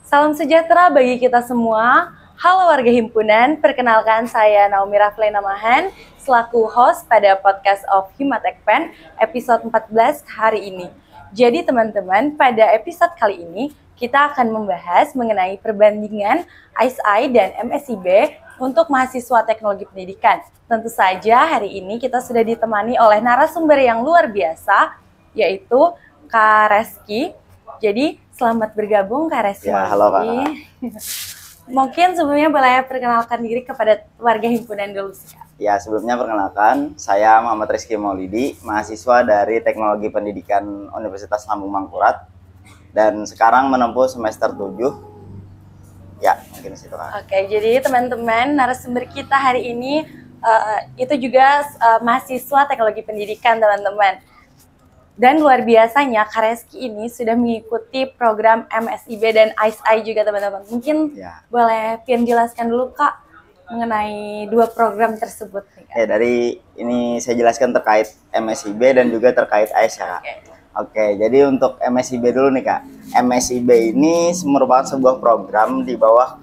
Salam sejahtera bagi kita semua. Halo warga himpunan, perkenalkan saya Naomi Raflena Mahan selaku host pada podcast of Himatekpen episode 14 hari ini. Jadi teman-teman, pada episode kali ini kita akan membahas mengenai perbandingan ICE dan MSIB untuk mahasiswa teknologi pendidikan. Tentu saja hari ini kita sudah ditemani oleh narasumber yang luar biasa, yaitu Kak Reski. Jadi selamat bergabung Kak Reski. Ya, halo Kak. Mungkin sebelumnya boleh perkenalkan diri kepada warga himpunan dulu sih Kak. Ya, sebelumnya perkenalkan, saya Muhammad Rizky Maulidi, mahasiswa dari Teknologi Pendidikan Universitas Lambung Mangkurat, dan sekarang menempuh semester 7. Ya, mungkin situ Kak. Oke, jadi teman-teman, narasumber kita hari ini itu juga mahasiswa Teknologi Pendidikan, teman-teman. Dan luar biasanya, Kak Reski ini sudah mengikuti program MSIB dan ICE juga, teman-teman. Mungkin boleh Pian jelaskan dulu, Kak, mengenai dua program tersebut. Nih, Kak. Ya, dari ini saya jelaskan terkait MSIB dan juga terkait ICE ya, Kak. Oke, jadi untuk MSIB dulu nih, Kak. MSIB ini merupakan sebuah program di bawah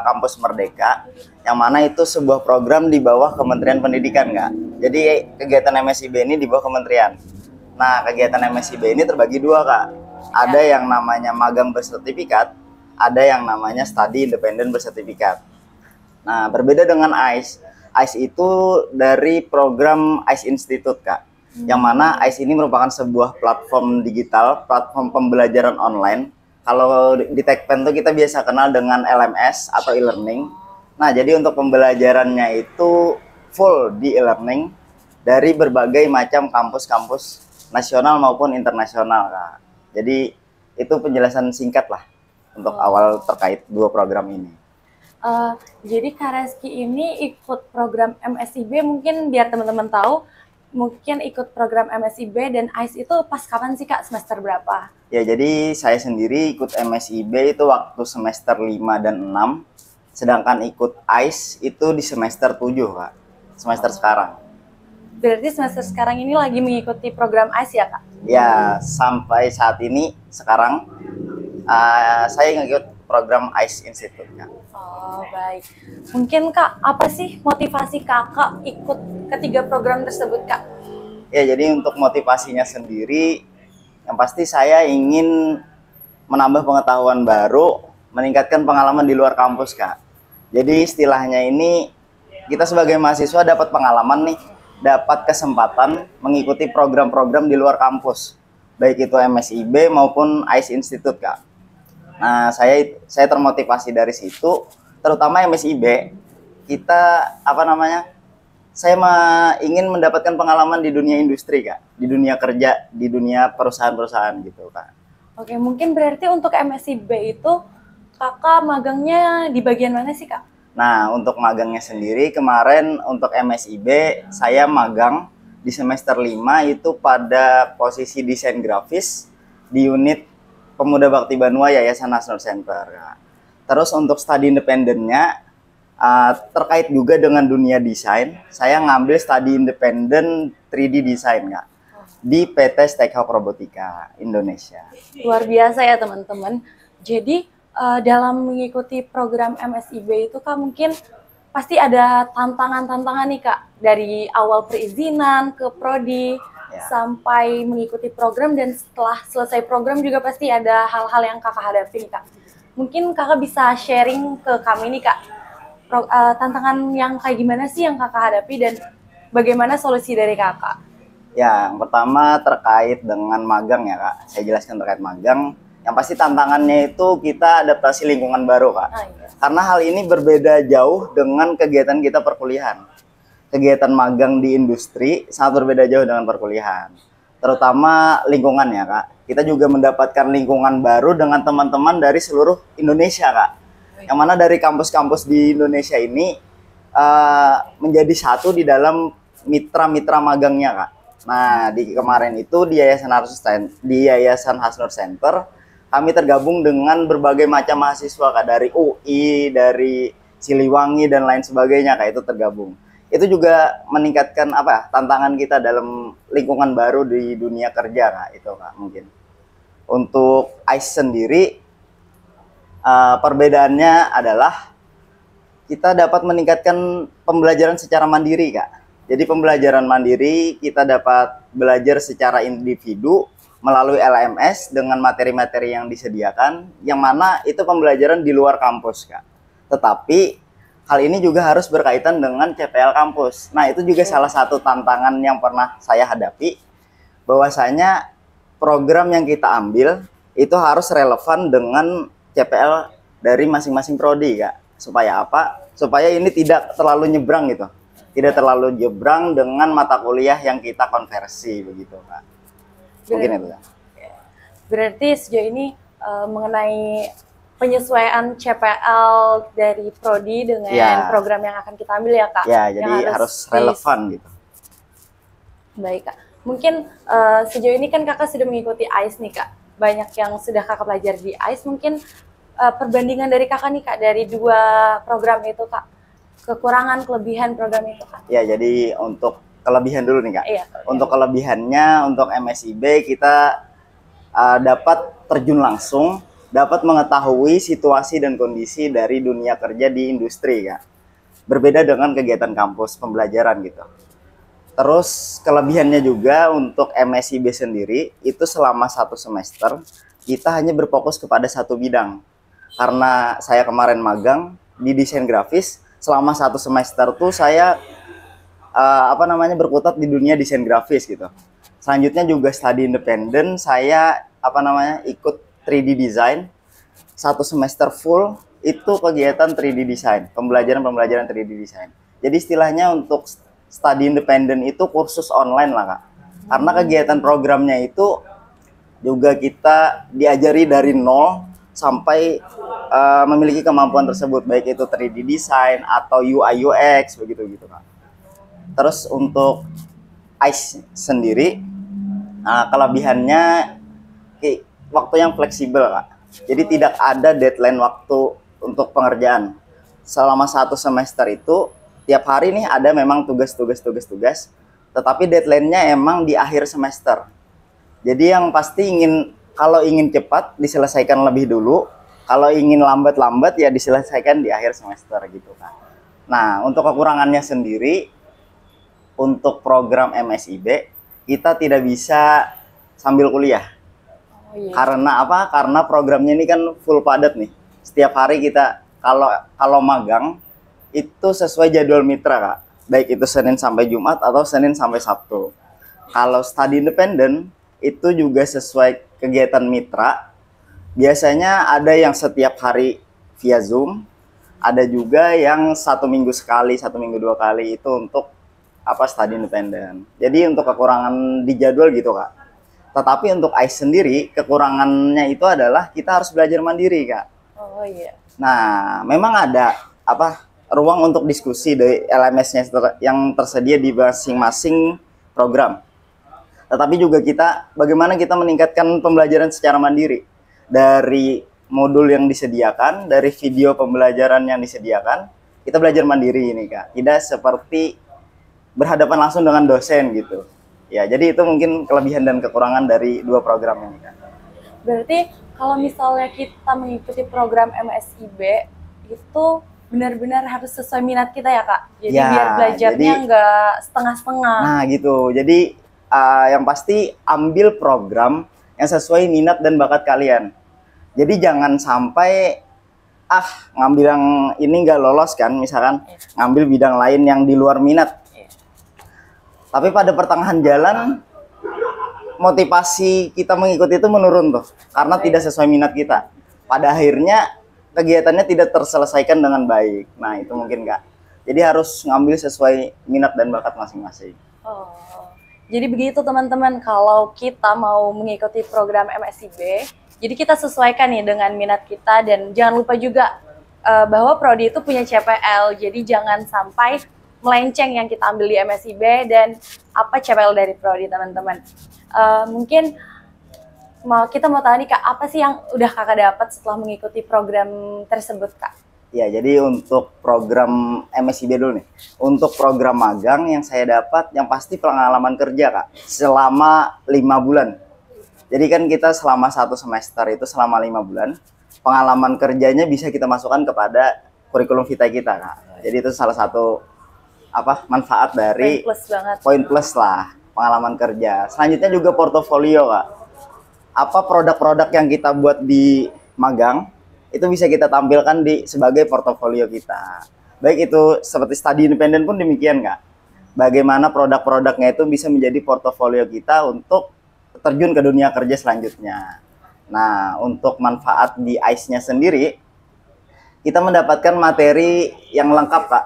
Kampus Merdeka, yang mana itu sebuah program di bawah Kementerian Pendidikan, Kak. Jadi kegiatan MSIB ini di bawah kementerian. Nah, kegiatan MSIB ini terbagi dua, Kak. Ada yang namanya magang bersertifikat, ada yang namanya study independen bersertifikat. Nah, berbeda dengan ICE. ICE itu dari program ICE Institute, Kak. Yang mana ICE ini merupakan sebuah platform digital, platform pembelajaran online. Kalau di Tekpen itu kita biasa kenal dengan LMS atau e-learning. Nah, jadi untuk pembelajarannya itu full di e-learning dari berbagai macam kampus-kampus nasional maupun internasional, Kak. Jadi itu penjelasan singkat lah untuk awal terkait dua program ini. Jadi Kak Reski ini ikut program MSIB, mungkin biar teman-teman tahu, mungkin ikut program MSIB dan ICE itu pas kapan sih Kak? Semester berapa? Ya, jadi saya sendiri ikut MSIB itu waktu semester 5 dan 6, sedangkan ikut ICE itu di semester 7, Kak. Semester sekarang. Berarti semester sekarang ini lagi mengikuti program ICE ya, Kak? Ya, sampai saat ini sekarang saya ngikut program ICE Institute, Kak. Oh, baik. Mungkin Kak, apa sih motivasi Kakak ikut ketiga program tersebut, Kak? Ya, jadi untuk motivasinya sendiri, yang pasti saya ingin menambah pengetahuan baru, meningkatkan pengalaman di luar kampus, Kak. Jadi istilahnya ini, kita sebagai mahasiswa dapat pengalaman nih, dapat kesempatan mengikuti program-program di luar kampus, baik itu MSIB maupun ICE Institute, Kak. Nah, saya termotivasi dari situ, terutama MSIB. Kita saya ingin mendapatkan pengalaman di dunia industri, Kak, di dunia kerja, di dunia perusahaan-perusahaan gitu, Kak. Oke, mungkin berarti untuk MSIB itu Kakak magangnya di bagian mana sih, Kak? Nah, untuk magangnya sendiri kemarin untuk MSIB saya magang di semester 5 itu pada posisi desain grafis di unit Pemuda Bakti Banua Yayasan Hasnur Center. Terus untuk studi independennya terkait juga dengan dunia desain, saya ngambil studi independen 3D design, Kak, di PT Stackhawk Robotika Indonesia. Luar biasa ya teman-teman. Jadi dalam mengikuti program MSIB itu Kak mungkin pasti ada tantangan-tantangan nih Kak, dari awal perizinan ke prodi sampai mengikuti program, dan setelah selesai program juga pasti ada hal-hal yang Kakak hadapi nih Kak. Mungkin Kakak bisa sharing ke kami nih Kak, tantangan yang kayak gimana sih yang Kakak hadapi dan bagaimana solusi dari Kakak? Ya, yang pertama terkait dengan magang ya Kak, saya jelaskan terkait magang. Yang pasti tantangannya itu kita adaptasi lingkungan baru, Kak. Karena hal ini berbeda jauh dengan kegiatan kita perkuliahan. Kegiatan magang di industri sangat berbeda jauh dengan perkuliahan. Terutama lingkungan ya, Kak. Kita juga mendapatkan lingkungan baru dengan teman-teman dari seluruh Indonesia, Kak. Yang mana dari kampus-kampus di Indonesia ini menjadi satu di dalam mitra-mitra magangnya, Kak. Nah, di kemarin itu di Yayasan Hasnur Center, kami tergabung dengan berbagai macam mahasiswa, Kak, dari UI, dari Siliwangi dan lain sebagainya, Kak, itu tergabung. Itu juga meningkatkan tantangan kita dalam lingkungan baru di dunia kerja, Kak, itu Kak mungkin. Untuk ICE sendiri Perbedaannya adalah kita dapat meningkatkan pembelajaran secara mandiri, Kak. Jadi pembelajaran mandiri kita dapat belajar secara individu melalui LMS dengan materi-materi yang disediakan, yang mana itu pembelajaran di luar kampus, Kak. Tetapi hal ini juga harus berkaitan dengan CPL kampus. Nah, itu juga salah satu tantangan yang pernah saya hadapi, bahwasanya program yang kita ambil itu harus relevan dengan CPL dari masing-masing prodi, Kak. Supaya apa? Supaya ini tidak terlalu nyebrang gitu. Tidak terlalu nyebrang dengan mata kuliah yang kita konversi begitu, Kak. Mungkin itu, Kak. Berarti sejauh ini mengenai penyesuaian CPL dari prodi dengan program yang akan kita ambil ya, Kak. Ya, jadi harus relevan gitu. Baik, Kak. Mungkin sejauh ini kan Kakak sudah mengikuti AIS nih, Kak. Banyak yang sudah Kakak pelajari di AIS. Mungkin perbandingan dari Kakak nih, Kak, dari dua program itu, Kak. Kekurangan, kelebihan program itu, Kak. Ya, jadi untuk kelebihan dulu nih, Kak. Iya. Untuk kelebihannya, untuk MSIB kita dapat terjun langsung, dapat mengetahui situasi dan kondisi dari dunia kerja di industri, Kak. Berbeda dengan kegiatan kampus pembelajaran gitu. Terus kelebihannya juga untuk MSIB sendiri, itu selama 1 semester, kita hanya berfokus kepada satu bidang. Karena saya kemarin magang di desain grafis, selama 1 semester tuh saya berkutat di dunia desain grafis gitu. Selanjutnya juga studi independen, saya ikut 3D design 1 semester full itu kegiatan 3D design, pembelajaran 3D design. Jadi istilahnya untuk studi independen itu kursus online lah, Kak. Karena kegiatan programnya itu juga kita diajari dari nol sampai memiliki kemampuan tersebut, baik itu 3D design atau UI UX begitu gitu, Kak. Terus untuk AIS sendiri, kelebihannya waktu yang fleksibel, Kak. Jadi tidak ada deadline waktu untuk pengerjaan. Selama 1 semester itu tiap hari nih ada memang tugas, tetapi deadline-nya emang di akhir semester. Jadi yang pasti kalau ingin cepat diselesaikan lebih dulu, kalau ingin lambat ya diselesaikan di akhir semester gitu, Kak. Nah, untuk kekurangannya sendiri, untuk program MSIB kita tidak bisa sambil kuliah. Karena apa? Karena programnya ini kan full padat nih. Setiap hari kita kalau magang itu sesuai jadwal mitra, Kak. Baik itu Senin sampai Jumat atau Senin sampai Sabtu. Kalau studi independen itu juga sesuai kegiatan mitra. Biasanya ada yang setiap hari via Zoom, ada juga yang 1 minggu sekali, 1 minggu 2 kali itu untuk studi independen. Jadi untuk kekurangan di jadwal gitu, Kak. Tetapi untuk AIS sendiri kekurangannya itu adalah kita harus belajar mandiri, Kak. Oh iya. Nah, memang ada ruang untuk diskusi dari LMS-nya yang tersedia di masing-masing program. Tetapi juga bagaimana kita meningkatkan pembelajaran secara mandiri dari modul yang disediakan, dari video pembelajaran yang disediakan, kita belajar mandiri ini, Kak. Tidak seperti berhadapan langsung dengan dosen gitu. Ya, jadi itu mungkin kelebihan dan kekurangan dari dua program ini, Kak. Berarti kalau misalnya kita mengikuti program MSIB itu benar-benar harus sesuai minat kita ya, Kak? Jadi ya, biar belajarnya nggak setengah-setengah. Nah gitu, jadi yang pasti ambil program yang sesuai minat dan bakat kalian. Jadi jangan sampai ngambil yang ini nggak lolos kan, misalkan ngambil bidang lain yang di luar minat. Tapi pada pertengahan jalan motivasi kita mengikuti itu menurun tuh, karena tidak sesuai minat kita. Pada akhirnya kegiatannya tidak terselesaikan dengan baik. Nah itu mungkin, Kak. Jadi harus ngambil sesuai minat dan bakat masing-masing. Oh, jadi begitu teman-teman, kalau kita mau mengikuti program MSIB, jadi kita sesuaikan nih dengan minat kita, dan jangan lupa juga bahwa prodi itu punya CPL. Jadi jangan sampai melenceng yang kita ambil di MSIB dan CPL dari prodi, teman-teman. Mungkin kita mau tahu nih, Kak, apa sih yang udah Kakak dapat setelah mengikuti program tersebut, Kak? Ya, jadi untuk program MSIB dulu nih. Untuk program magang yang saya dapat, yang pasti pengalaman kerja, Kak, selama 5 bulan. Jadi kan kita selama 1 semester itu selama 5 bulan. pengalaman kerjanya bisa kita masukkan kepada kurikulum vitae kita, Kak. Jadi itu salah satu manfaat dari poin plus lah, pengalaman kerja. Selanjutnya juga portofolio, Kak. Apa produk-produk yang kita buat di magang itu bisa kita tampilkan sebagai portofolio kita. Baik itu seperti studi independen pun demikian, Kak. Bagaimana produk-produknya itu bisa menjadi portofolio kita untuk terjun ke dunia kerja selanjutnya. Nah, untuk manfaat di ICE-nya sendiri, kita mendapatkan materi yang lengkap, Kak.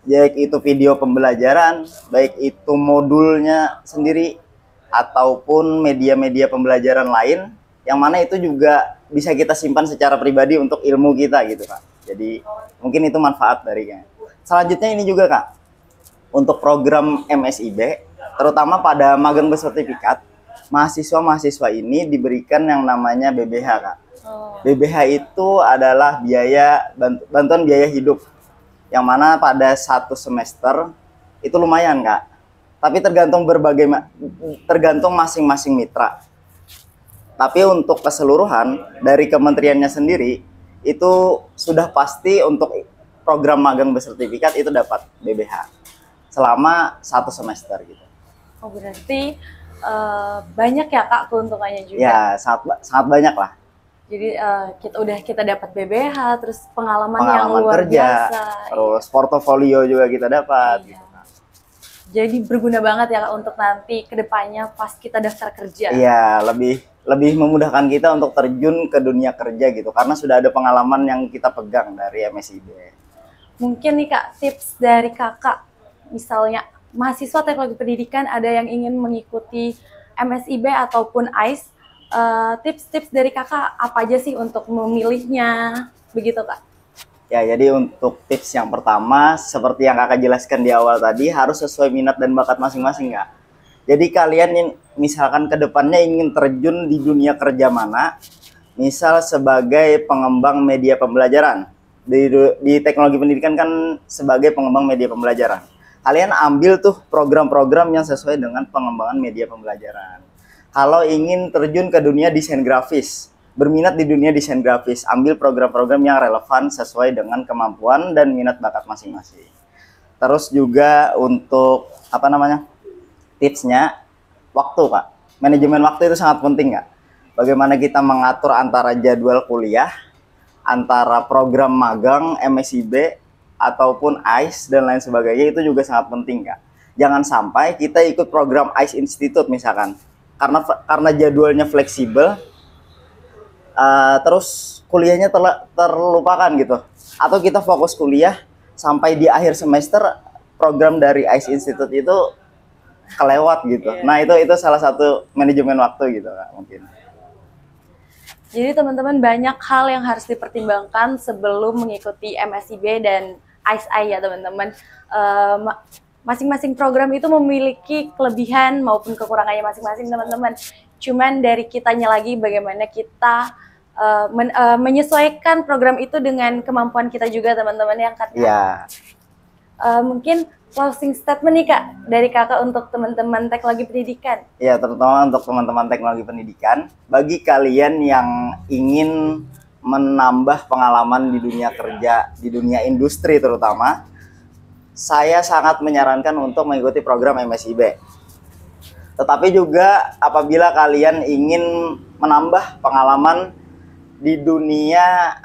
Baik itu video pembelajaran, baik itu modulnya sendiri, ataupun media-media pembelajaran lain, yang mana itu juga bisa kita simpan secara pribadi untuk ilmu kita gitu, Kak. Jadi mungkin itu manfaat darinya. Selanjutnya ini juga, Kak, untuk program MSIB, terutama pada magang bersertifikat, mahasiswa-mahasiswa ini diberikan yang namanya BBH, Kak. BBH itu adalah bantuan biaya hidup, yang mana pada 1 semester itu lumayan, Kak. Tapi tergantung masing-masing mitra. Tapi untuk keseluruhan dari kementeriannya sendiri itu sudah pasti untuk program magang bersertifikat itu dapat BBH selama 1 semester gitu. Oh, berarti banyak ya, Kak, keuntungannya juga? Ya, sangat banyak lah. Jadi kita dapat BBH, terus pengalaman yang luar kerja, biasa, terus portofolio juga kita dapat. Iya. Gitu. Jadi berguna banget ya, Kak, untuk nanti kedepannya pas kita daftar kerja. Iya, lebih memudahkan kita untuk terjun ke dunia kerja gitu, karena sudah ada pengalaman yang kita pegang dari MSIB. Mungkin nih, Kak, tips dari Kakak, misalnya mahasiswa teknologi pendidikan ada yang ingin mengikuti MSIB ataupun ICE, tips-tips dari Kakak apa aja sih untuk memilihnya, begitu, Kak? Ya, jadi untuk tips yang pertama, seperti yang Kakak jelaskan di awal tadi, harus sesuai minat dan bakat masing-masing, Kak. Jadi kalian misalkan ke depannya ingin terjun di dunia kerja mana, misal sebagai pengembang media pembelajaran. Di teknologi pendidikan kan sebagai pengembang media pembelajaran. Kalian ambil tuh program-program yang sesuai dengan pengembangan media pembelajaran. Kalau ingin terjun ke dunia desain grafis, berminat di dunia desain grafis, ambil program-program yang relevan sesuai dengan kemampuan dan minat bakat masing-masing. Terus juga untuk tipsnya, waktu, Kak. Manajemen waktu itu sangat penting, Kak. Bagaimana kita mengatur antara jadwal kuliah, antara program magang, MSIB, ataupun ICE dan lain sebagainya, itu juga sangat penting, Kak. Jangan sampai kita ikut program ICE Institute misalkan, karena jadwalnya fleksibel, terus kuliahnya terlupakan gitu, atau kita fokus kuliah sampai di akhir semester program dari ICE Institute itu kelewat gitu. Nah, itu salah satu manajemen waktu gitu, Kak, mungkin. Jadi teman-teman, banyak hal yang harus dipertimbangkan sebelum mengikuti MSIB dan ICE ya, teman-teman. Masing-masing program itu memiliki kelebihan maupun kekurangannya masing-masing, teman-teman. Cuman dari kitanya lagi bagaimana kita menyesuaikan program itu dengan kemampuan kita juga, teman-teman, yang kan. Iya. Mungkin closing statement nih, Kak, dari Kakak untuk teman-teman teknologi pendidikan. Ya, terutama untuk teman-teman teknologi pendidikan, bagi kalian yang ingin menambah pengalaman di dunia kerja, di dunia industri terutama, saya sangat menyarankan untuk mengikuti program MSIB. Tetapi juga apabila kalian ingin menambah pengalaman di dunia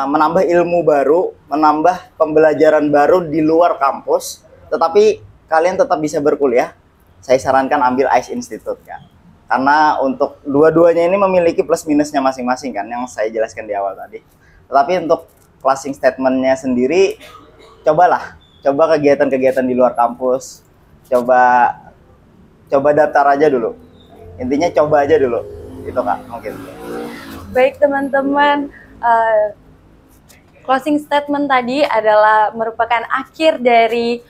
menambah ilmu baru, menambah pembelajaran baru di luar kampus, tetapi kalian tetap bisa berkuliah, saya sarankan ambil ICE Institute, Kak. Karena untuk dua-duanya ini memiliki plus minusnya masing-masing kan, yang saya jelaskan di awal tadi. Tetapi untuk closing statement-nya sendiri, coba kegiatan-kegiatan di luar kampus, coba daftar aja dulu. Intinya coba aja dulu, itu, Kak, mungkin. Baik, teman-teman. Closing statement tadi adalah merupakan akhir dari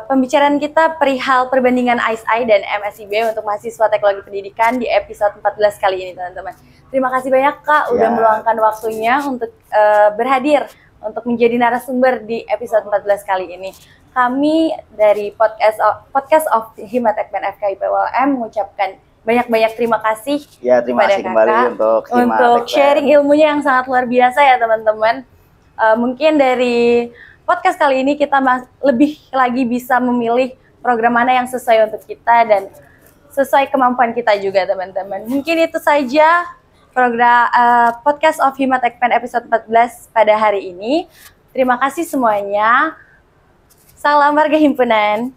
pembicaraan kita perihal perbandingan ICE dan MSIB untuk mahasiswa teknologi pendidikan di episode 14 kali ini, teman-teman. Terima kasih banyak, Kak, udah meluangkan waktunya untuk berhadir untuk menjadi narasumber di episode 14 kali ini. Kami dari podcast of Himatekpen FKIP ULM mengucapkan banyak-banyak terima kasih. Ya, terima kasih kembali untuk sharing ilmunya yang sangat luar biasa ya teman-teman. Mungkin dari podcast kali ini kita lebih lagi bisa memilih program mana yang sesuai untuk kita dan sesuai kemampuan kita juga teman-teman. Mungkin itu saja program podcast of Himatekpen episode 14 pada hari ini. Terima kasih semuanya. Salam warga himpunan.